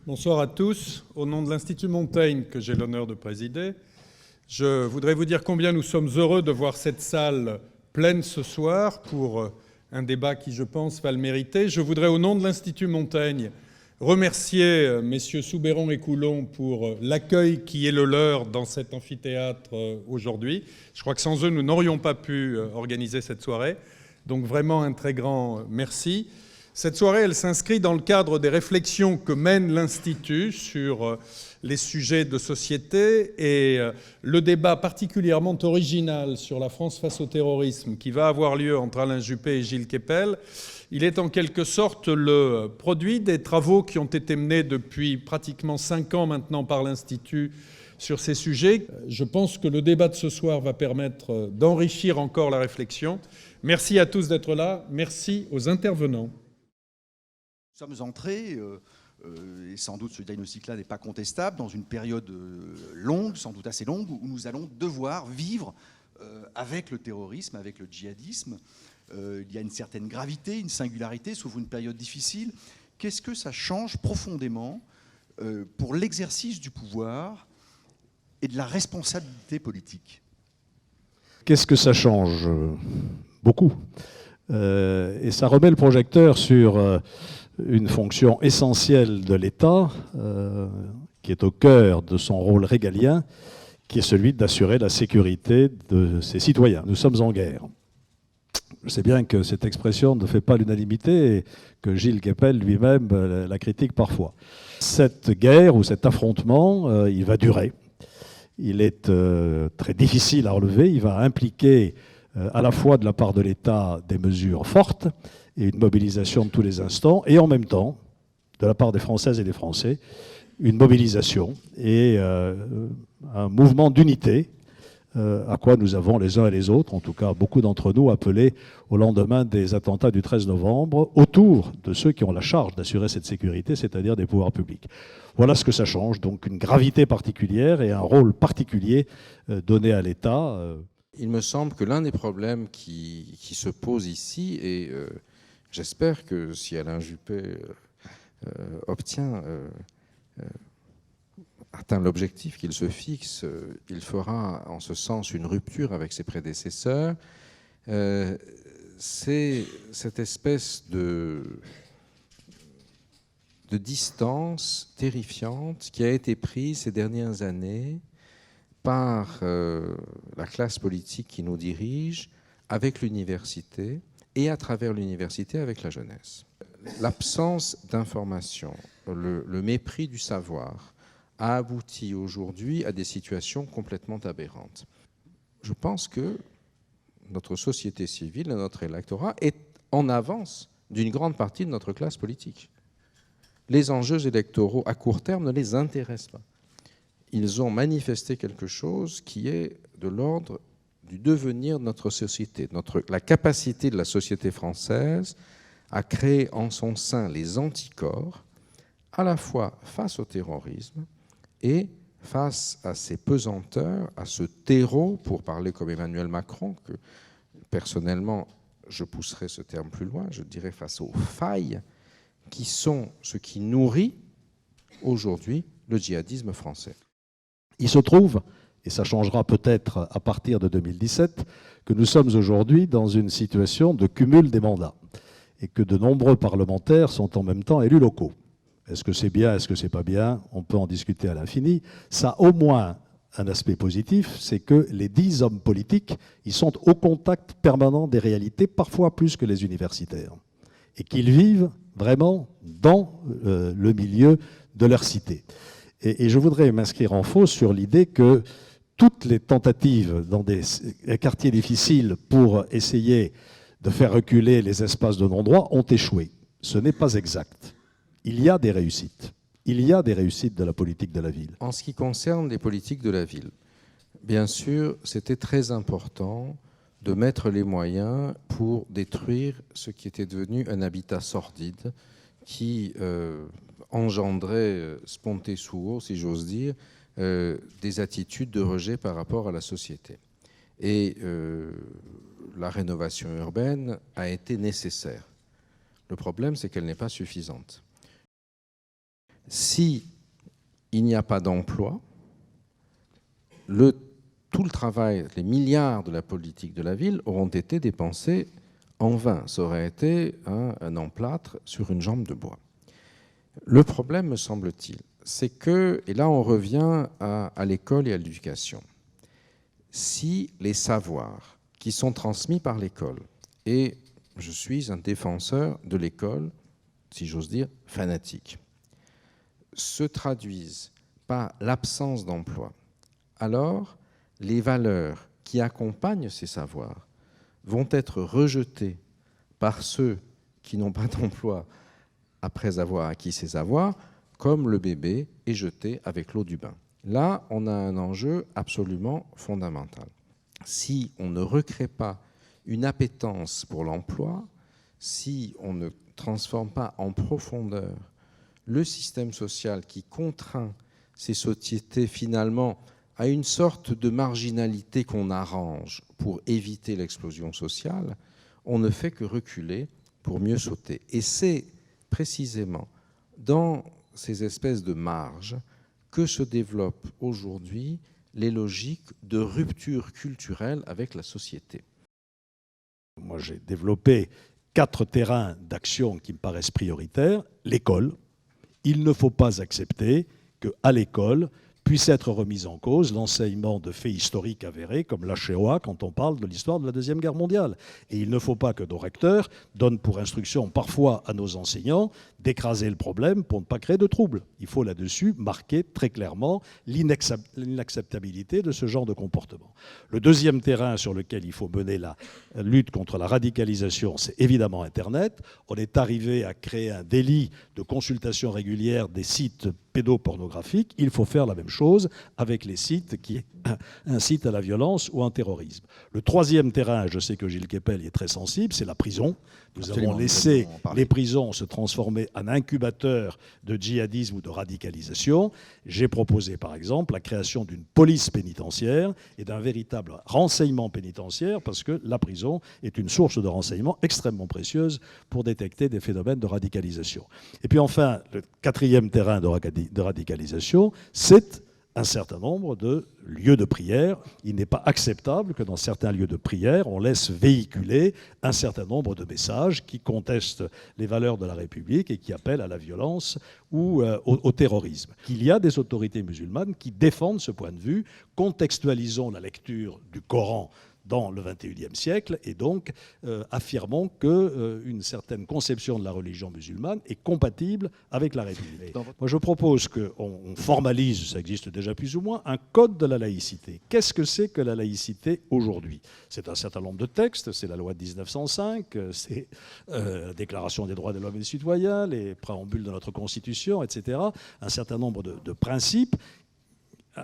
Bonsoir à tous. Au nom de l'Institut Montaigne, que j'ai l'honneur de présider, je voudrais vous dire combien nous sommes heureux de voir cette salle pleine ce soir pour un débat qui, je pense, va le mériter. Je voudrais, au nom de l'Institut Montaigne, remercier messieurs Soubeyron et Coulon pour l'accueil qui est le leur dans cet amphithéâtre aujourd'hui. Je crois que sans eux, nous n'aurions pas pu organiser cette soirée. Donc vraiment un très grand merci. Cette soirée, elle s'inscrit dans le cadre des réflexions que mène l'Institut sur les sujets de société et le débat particulièrement original sur la France face au terrorisme qui va avoir lieu entre Alain Juppé et Gilles Kepel. Il est en quelque sorte le produit des travaux qui ont été menés depuis pratiquement 5 ans maintenant par l'Institut sur ces sujets. Je pense que le débat de ce soir va permettre d'enrichir encore la réflexion. Merci à tous d'être là. Merci aux intervenants. Nous sommes entrés, et sans doute ce diagnostic-là n'est pas contestable, dans une période longue, sans doute assez longue, où nous allons devoir vivre avec le terrorisme, avec le djihadisme. Il y a une certaine gravité, une singularité, s'ouvre une période difficile. Qu'est-ce que ça change profondément pour l'exercice du pouvoir et de la responsabilité politique? Qu'est-ce que ça change? Beaucoup. Et ça remet le projecteur sur une fonction essentielle de l'État, qui est au cœur de son rôle régalien, qui est celui d'assurer la sécurité de ses citoyens. Nous sommes en guerre. Je sais bien que cette expression ne fait pas l'unanimité et que Gilles Kepel lui-même la critique parfois. Cette guerre ou cet affrontement, il va durer. Il est très difficile à relever. Il va impliquer à la fois de la part de l'État des mesures fortes et une mobilisation de tous les instants, et en même temps, de la part des Françaises et des Français, une mobilisation et un mouvement d'unité à quoi nous avons les uns et les autres, en tout cas beaucoup d'entre nous, appelés au lendemain des attentats du 13 novembre, autour de ceux qui ont la charge d'assurer cette sécurité, c'est-à-dire des pouvoirs publics. Voilà ce que ça change, donc une gravité particulière et un rôle particulier donné à l'État. Il me semble que l'un des problèmes qui se pose ici, et j'espère que si Alain Juppé atteint l'objectif qu'il se fixe, il fera en ce sens une rupture avec ses prédécesseurs, c'est cette espèce de distance terrifiante qui a été prise ces dernières années par la classe politique qui nous dirige avec l'université et à travers l'université avec la jeunesse. L'absence d'information, le mépris du savoir a abouti aujourd'hui à des situations complètement aberrantes. Je pense que notre société civile, notre électorat est en avance d'une grande partie de notre classe politique. Les enjeux électoraux à court terme ne les intéressent pas. Ils ont manifesté quelque chose qui est de l'ordre du devenir de notre société, la capacité de la société française à créer en son sein les anticorps, à la fois face au terrorisme et face à ces pesanteurs, à ce terreau, pour parler comme Emmanuel Macron, que personnellement je pousserai ce terme plus loin, je dirais face aux failles qui sont ce qui nourrit aujourd'hui le djihadisme français. Il se trouve, et ça changera peut-être à partir de 2017, que nous sommes aujourd'hui dans une situation de cumul des mandats et que de nombreux parlementaires sont en même temps élus locaux. Est-ce que c'est bien, est-ce que c'est pas bien? On peut en discuter à l'infini. Ça a au moins un aspect positif, c'est que les 10 hommes politiques, ils sont au contact permanent des réalités, parfois plus que les universitaires, et qu'ils vivent vraiment dans le milieu de leur cité. Et je voudrais m'inscrire en faux sur l'idée que toutes les tentatives dans des quartiers difficiles pour essayer de faire reculer les espaces de non-droit ont échoué. Ce n'est pas exact. Il y a des réussites. Il y a des réussites de la politique de la ville. En ce qui concerne les politiques de la ville, bien sûr, c'était très important de mettre les moyens pour détruire ce qui était devenu un habitat sordide qui engendrait sponte suo, si j'ose dire, des attitudes de rejet par rapport à la société. Et la rénovation urbaine a été nécessaire. Le problème, c'est qu'elle n'est pas suffisante. Si il n'y a pas d'emploi, tout le travail, les milliards de la politique de la ville auront été dépensés en vain. Ça aurait été un emplâtre sur une jambe de bois. Le problème, me semble-t-il, c'est que, et là on revient à l'école et à l'éducation, si les savoirs qui sont transmis par l'école, et je suis un défenseur de l'école, si j'ose dire, fanatique, se traduisent par l'absence d'emploi, alors les valeurs qui accompagnent ces savoirs vont être rejetées par ceux qui n'ont pas d'emploi après avoir acquis ces savoirs, comme le bébé est jeté avec l'eau du bain. Là, on a un enjeu absolument fondamental. Si on ne recrée pas une appétence pour l'emploi, si on ne transforme pas en profondeur le système social qui contraint ces sociétés finalement à une sorte de marginalité qu'on arrange pour éviter l'explosion sociale, on ne fait que reculer pour mieux sauter. Et c'est précisément dans ces espèces de marges que se développent aujourd'hui les logiques de rupture culturelle avec la société. Moi, j'ai développé 4 terrains d'action qui me paraissent prioritaires. L'école. Il ne faut pas accepter qu'à l'école puisse être remis en cause l'enseignement de faits historiques avérés, comme la Shoah, quand on parle de l'histoire de la Deuxième Guerre mondiale. Et il ne faut pas que nos recteurs donnent pour instruction parfois à nos enseignants d'écraser le problème pour ne pas créer de troubles. Il faut là-dessus marquer très clairement l'inacceptabilité de ce genre de comportement. Le deuxième terrain sur lequel il faut mener la lutte contre la radicalisation, c'est évidemment Internet. On est arrivé à créer un délit de consultation régulière des sites pédopornographiques. Il faut faire la même chose avec les sites qui incitent à la violence ou à un terrorisme. Le troisième terrain, je sais que Gilles Kepel y est très sensible, c'est la prison. Nous avons laissé les prisons se transformer en incubateurs de djihadisme ou de radicalisation. J'ai proposé, par exemple, la création d'une police pénitentiaire et d'un véritable renseignement pénitentiaire, parce que la prison est une source de renseignement extrêmement précieuse pour détecter des phénomènes de radicalisation. Et puis enfin, le quatrième terrain de radicalisation, c'est un certain nombre de lieux de prière. Il n'est pas acceptable que dans certains lieux de prière, on laisse véhiculer un certain nombre de messages qui contestent les valeurs de la République et qui appellent à la violence ou au terrorisme. Il y a des autorités musulmanes qui défendent ce point de vue. Contextualisons la lecture du Coran dans le XXIe siècle, et donc affirmons qu'une certaine conception de la religion musulmane est compatible avec la République. Moi, je propose qu'on formalise, ça existe déjà plus ou moins, un code de la laïcité. Qu'est-ce que c'est que la laïcité aujourd'hui? C'est un certain nombre de textes, c'est la loi de 1905, c'est la Déclaration des droits de l'homme et des citoyens, les préambules de notre Constitution, etc. Un certain nombre de principes.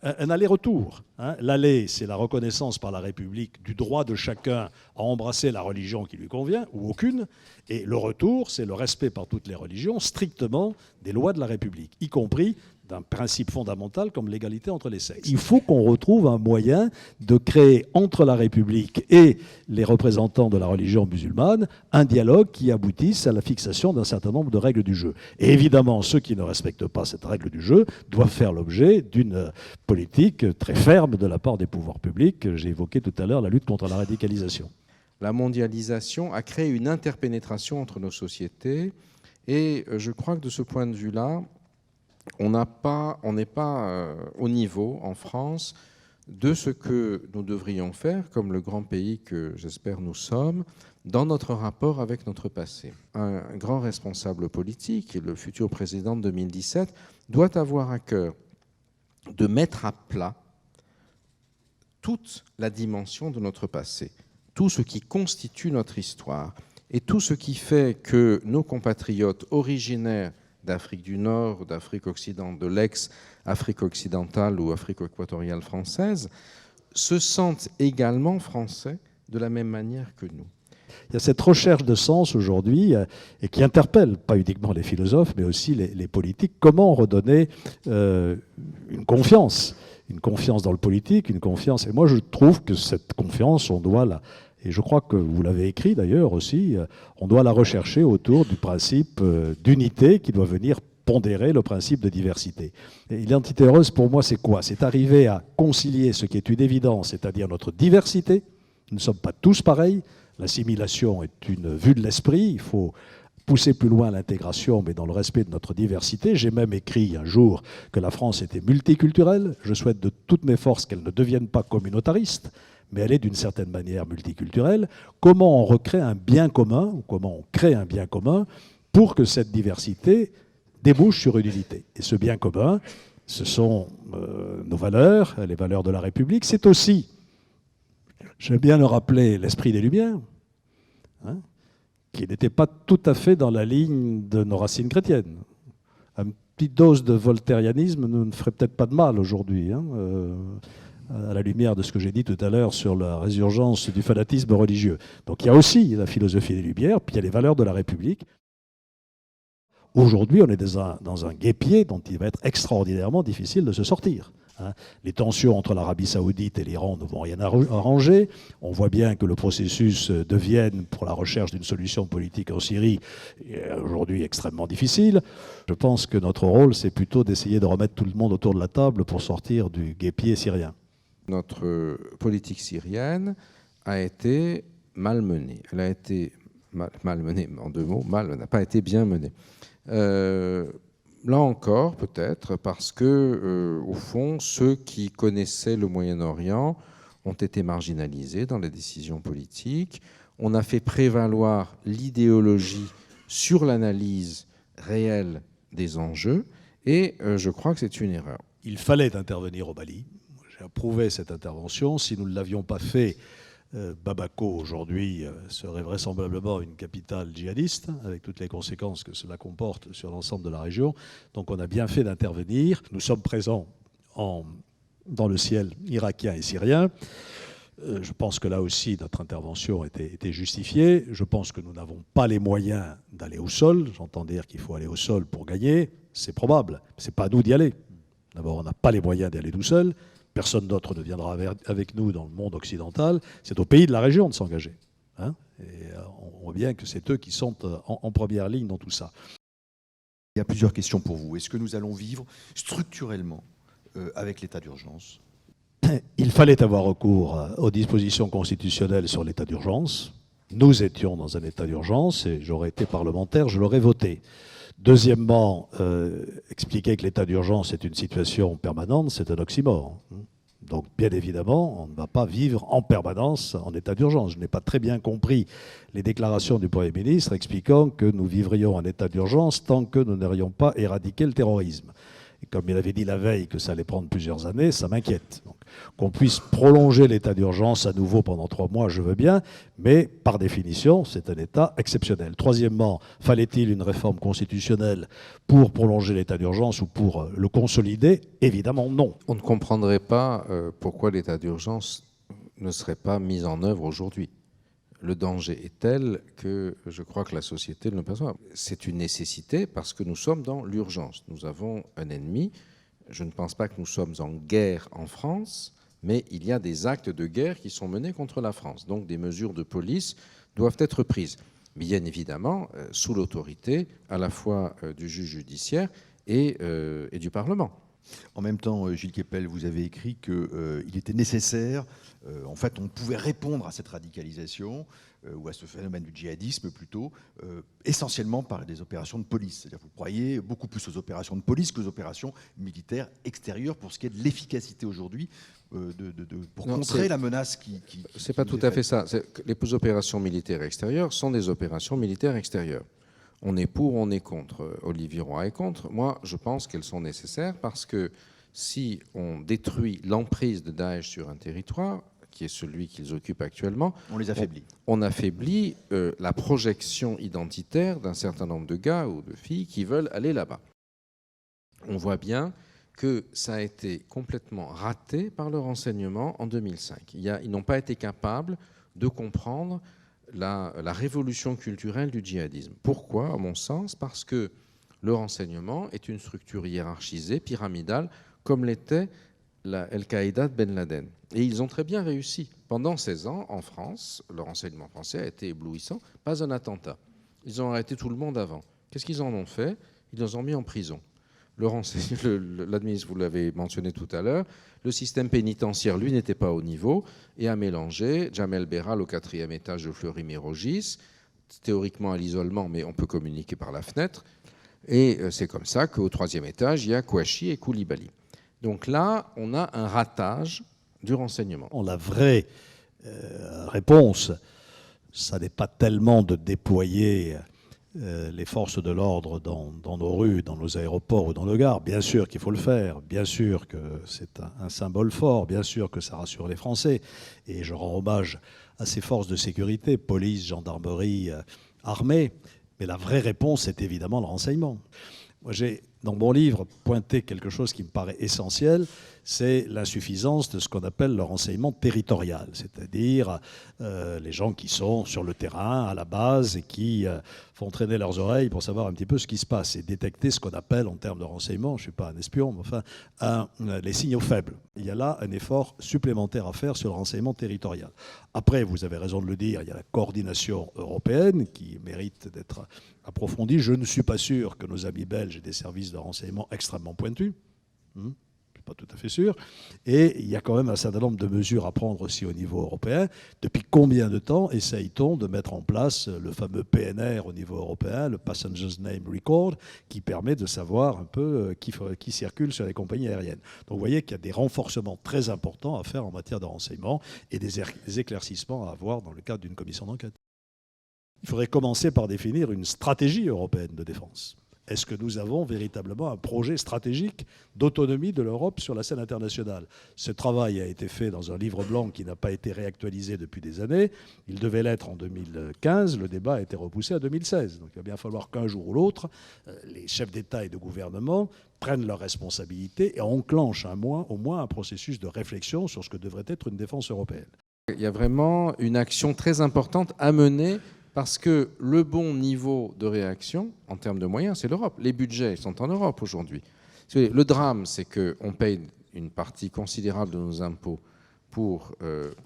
Un aller-retour. L'aller, c'est la reconnaissance par la République du droit de chacun à embrasser la religion qui lui convient, ou aucune. Et le retour, c'est le respect par toutes les religions, strictement des lois de la République, y compris d'un principe fondamental comme l'égalité entre les sexes. Il faut qu'on retrouve un moyen de créer entre la République et les représentants de la religion musulmane un dialogue qui aboutisse à la fixation d'un certain nombre de règles du jeu. Et évidemment, ceux qui ne respectent pas cette règle du jeu doivent faire l'objet d'une politique très ferme de la part des pouvoirs publics. J'ai évoqué tout à l'heure la lutte contre la radicalisation. La mondialisation a créé une interpénétration entre nos sociétés et je crois que de ce point de vue-là, on n'est pas au niveau, en France, de ce que nous devrions faire, comme le grand pays que j'espère nous sommes, dans notre rapport avec notre passé. Un grand responsable politique, le futur président de 2017, doit avoir à cœur de mettre à plat toute la dimension de notre passé, tout ce qui constitue notre histoire et tout ce qui fait que nos compatriotes originaires d'Afrique du Nord, d'Afrique occidentale, de l'ex-Afrique occidentale ou Afrique équatoriale française, se sentent également français de la même manière que nous. Il y a cette recherche de sens aujourd'hui et qui interpelle pas uniquement les philosophes, mais aussi les politiques. Comment redonner une confiance dans le politique, une confiance. Et moi, je trouve que cette confiance, on doit la... Et je crois que vous l'avez écrit d'ailleurs aussi, on doit la rechercher autour du principe d'unité qui doit venir pondérer le principe de diversité. Et l'identité heureuse, pour moi, c'est quoi? C'est arriver à concilier ce qui est une évidence, c'est-à-dire notre diversité. Nous ne sommes pas tous pareils. L'assimilation est une vue de l'esprit. Il faut pousser plus loin l'intégration, mais dans le respect de notre diversité. J'ai même écrit un jour que la France était multiculturelle. Je souhaite de toutes mes forces qu'elle ne devienne pas communautariste, mais elle est d'une certaine manière multiculturelle. Comment on recrée un bien commun, ou comment on crée un bien commun pour que cette diversité débouche sur une unité. Et ce bien commun, ce sont nos valeurs, les valeurs de la République. C'est aussi, j'aime bien le rappeler, l'esprit des Lumières, hein, qui n'était pas tout à fait dans la ligne de nos racines chrétiennes. Une petite dose de voltairianisme ne ferait peut-être pas de mal aujourd'hui, hein, à la lumière de ce que j'ai dit tout à l'heure sur la résurgence du fanatisme religieux. Donc il y a aussi la philosophie des Lumières, puis il y a les valeurs de la République. Aujourd'hui, on est dans un guêpier dont il va être extraordinairement difficile de se sortir. Les tensions entre l'Arabie saoudite et l'Iran ne vont rien arranger. On voit bien que le processus de Vienne pour la recherche d'une solution politique en Syrie est aujourd'hui extrêmement difficile. Je pense que notre rôle, c'est plutôt d'essayer de remettre tout le monde autour de la table pour sortir du guêpier syrien. Notre politique syrienne a été mal menée. Elle a été mal menée, en deux mots, mal, n'a pas été bien menée. Là encore, peut-être, parce que, au fond, ceux qui connaissaient le Moyen-Orient ont été marginalisés dans les décisions politiques. On a fait prévaloir l'idéologie sur l'analyse réelle des enjeux, et je crois que c'est une erreur. Il fallait intervenir au Mali. J'ai approuvé cette intervention. Si nous ne l'avions pas fait, Bamako, aujourd'hui, serait vraisemblablement une capitale djihadiste, avec toutes les conséquences que cela comporte sur l'ensemble de la région. Donc on a bien fait d'intervenir. Nous sommes présents dans le ciel irakien et syrien. Je pense que là aussi, notre intervention était justifiée. Je pense que nous n'avons pas les moyens d'aller au sol. J'entends dire qu'il faut aller au sol pour gagner. C'est probable. Ce n'est pas à nous d'y aller. D'abord, on n'a pas les moyens d'y aller tout seul. Personne d'autre ne viendra avec nous dans le monde occidental. C'est aux pays de la région de s'engager. Hein, et on voit bien que c'est eux qui sont en première ligne dans tout ça. Il y a plusieurs questions pour vous. Est-ce que nous allons vivre structurellement avec l'état d'urgence? Il fallait avoir recours aux dispositions constitutionnelles sur l'état d'urgence. Nous étions dans un état d'urgence et j'aurais été parlementaire, je l'aurais voté. Deuxièmement, expliquer que l'état d'urgence est une situation permanente, c'est un oxymore. Donc, bien évidemment, on ne va pas vivre en permanence en état d'urgence. Je n'ai pas très bien compris les déclarations du Premier ministre expliquant que nous vivrions en état d'urgence tant que nous n'aurions pas éradiqué le terrorisme. Et comme il avait dit la veille que ça allait prendre plusieurs années, ça m'inquiète. Donc, qu'on puisse prolonger l'état d'urgence à nouveau pendant 3 mois, je veux bien, mais par définition, c'est un état exceptionnel. Troisièmement, fallait-il une réforme constitutionnelle pour prolonger l'état d'urgence ou pour le consolider? Évidemment, non. On ne comprendrait pas pourquoi l'état d'urgence ne serait pas mis en œuvre aujourd'hui. Le danger est tel que je crois que la société ne le perçoit. C'est une nécessité parce que nous sommes dans l'urgence. Nous avons un ennemi. Je ne pense pas que nous sommes en guerre en France, mais il y a des actes de guerre qui sont menés contre la France. Donc des mesures de police doivent être prises. Bien évidemment, sous l'autorité à la fois du juge judiciaire et du Parlement. En même temps, Gilles Kepel, vous avez écrit qu'il était nécessaire, en fait, on pouvait répondre à cette radicalisation, ou à ce phénomène du djihadisme plutôt, essentiellement par des opérations de police. C'est-à-dire que vous croyez beaucoup plus aux opérations de police qu'aux opérations militaires extérieures pour ce qui est de l'efficacité aujourd'hui, pour contrer la menace qui c'est pas tout à fait ça. Les opérations militaires extérieures sont des opérations militaires extérieures. On est pour, on est contre. Olivier Roy est contre. Moi, je pense qu'elles sont nécessaires parce que si on détruit l'emprise de Daesh sur un territoire, qui est celui qu'ils occupent actuellement, on les affaiblit. On affaiblit la projection identitaire d'un certain nombre de gars ou de filles qui veulent aller là-bas. On voit bien que ça a été complètement raté par le renseignement en 2005. Ils n'ont pas été capables de comprendre la révolution culturelle du djihadisme. Pourquoi, à mon sens? Parce que le renseignement est une structure hiérarchisée, pyramidale, comme l'était la Al-Qaïda de Ben Laden. Et ils ont très bien réussi. Pendant 16 ans, en France, le renseignement français a été éblouissant. Pas un attentat. Ils ont arrêté tout le monde avant. Qu'est-ce qu'ils en ont fait? ils les ont mis en prison. L'administration, vous l'avez mentionné tout à l'heure, le système pénitentiaire, lui, n'était pas au niveau et a mélangé Jamel Beral au 4e étage de Fleury-Mérogis, théoriquement à l'isolement, mais on peut communiquer par la fenêtre. Et c'est comme ça qu'au 3e étage, il y a Kouachi et Koulibaly. Donc là, on a un ratage du renseignement. La vraie réponse, ça n'est pas tellement de déployer les forces de l'ordre dans nos rues, dans nos aéroports ou dans nos gares. Bien sûr qu'il faut le faire, bien sûr que c'est un symbole fort, bien sûr que ça rassure les Français. Et je rends hommage à ces forces de sécurité, police, gendarmerie, armée. Mais la vraie réponse, c'est évidemment le renseignement. Moi, j'ai, dans mon livre, pointé quelque chose qui me paraît essentiel, c'est l'insuffisance de ce qu'on appelle le renseignement territorial, c'est-à-dire les gens qui sont sur le terrain, à la base, et qui font traîner leurs oreilles pour savoir un petit peu ce qui se passe et détecter ce qu'on appelle, en termes de renseignement, je ne suis pas un espion, mais enfin, les signaux faibles. Il y a là un effort supplémentaire à faire sur le renseignement territorial. Après, vous avez raison de le dire, il y a la coordination européenne qui mérite d'être approfondie. Je ne suis pas sûr que nos amis belges aient des services de renseignement extrêmement pointus. Pas tout à fait sûr. Et il y a quand même un certain nombre de mesures à prendre aussi au niveau européen. Depuis combien de temps essaye-t-on de mettre en place le fameux PNR au niveau européen, le Passenger's Name Record, qui permet de savoir un peu qui circule sur les compagnies aériennes. Donc vous voyez qu'il y a des renforcements très importants à faire en matière de renseignement et des éclaircissements à avoir dans le cadre d'une commission d'enquête. Il faudrait commencer par définir une stratégie européenne de défense. Est-ce que nous avons véritablement un projet stratégique d'autonomie de l'Europe sur la scène internationale? Ce travail a été fait dans un livre blanc qui n'a pas été réactualisé depuis des années. Il devait l'être en 2015. Le débat a été repoussé à 2016. Donc il va bien falloir qu'un jour ou l'autre, les chefs d'État et de gouvernement prennent leurs responsabilités et enclenchent au moins un processus de réflexion sur ce que devrait être une défense européenne. Il y a vraiment une action très importante à mener parce que le bon niveau de réaction, en termes de moyens, c'est l'Europe. Les budgets sont en Europe aujourd'hui. Le drame, c'est qu'on paye une partie considérable de nos impôts pour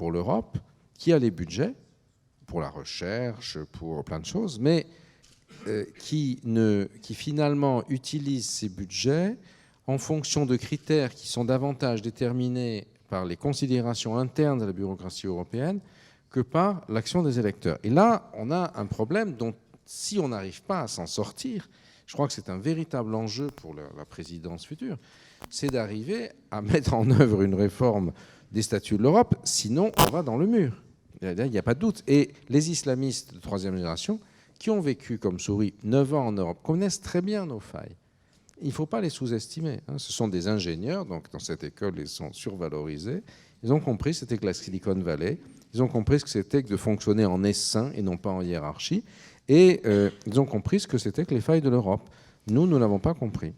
l'Europe, qui a les budgets pour la recherche, pour plein de choses, mais qui finalement utilise ces budgets en fonction de critères qui sont davantage déterminés par les considérations internes de la bureaucratie européenne que par l'action des électeurs. Et là, on a un problème dont, si on n'arrive pas à s'en sortir, je crois que c'est un véritable enjeu pour la présidence future, c'est d'arriver à mettre en œuvre une réforme des statuts de l'Europe, sinon on va dans le mur. Il n'y a pas de doute. Et les islamistes de troisième génération, qui ont vécu comme souris 9 ans en Europe, connaissent très bien nos failles. Il ne faut pas les sous-estimer. Ce sont des ingénieurs, donc dans cette école, ils sont survalorisés. Ils ont compris ce que c'était que la Silicon Valley. Ils ont compris ce que c'était que de fonctionner en essaim et non pas en hiérarchie. Et ils ont compris ce que c'était que les failles de l'Europe. Nous ne l'avons pas compris.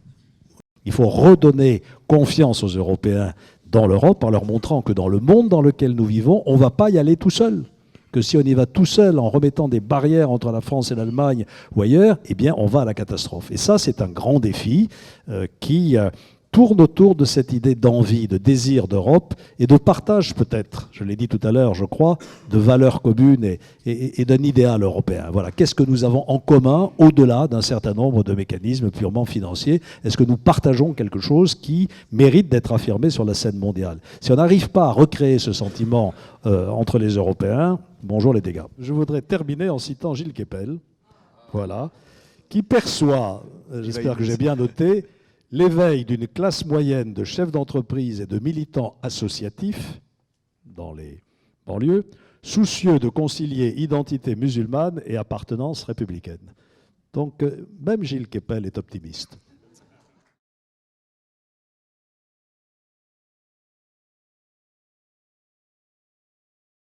Il faut redonner confiance aux Européens dans l'Europe en leur montrant que dans le monde dans lequel nous vivons, on ne va pas y aller tout seul. Que si on y va tout seul en remettant des barrières entre la France et l'Allemagne ou ailleurs, eh bien, on va à la catastrophe. Et ça, c'est un grand défi qui tourne autour de cette idée d'envie, de désir d'Europe et de partage peut-être, je l'ai dit tout à l'heure, je crois, de valeurs communes et d'un idéal européen. Voilà. Qu'est-ce que nous avons en commun au-delà d'un certain nombre de mécanismes purement financiers? Est-ce que nous partageons quelque chose qui mérite d'être affirmé sur la scène mondiale? Si on n'arrive pas à recréer ce sentiment entre les Européens, bonjour les dégâts. Je voudrais terminer en citant Gilles Kepel, voilà, qui perçoit, j'espère que j'ai bien noté, l'éveil d'une classe moyenne de chefs d'entreprise et de militants associatifs dans les banlieues, soucieux de concilier identité musulmane et appartenance républicaine. Donc même Gilles Kepel est optimiste.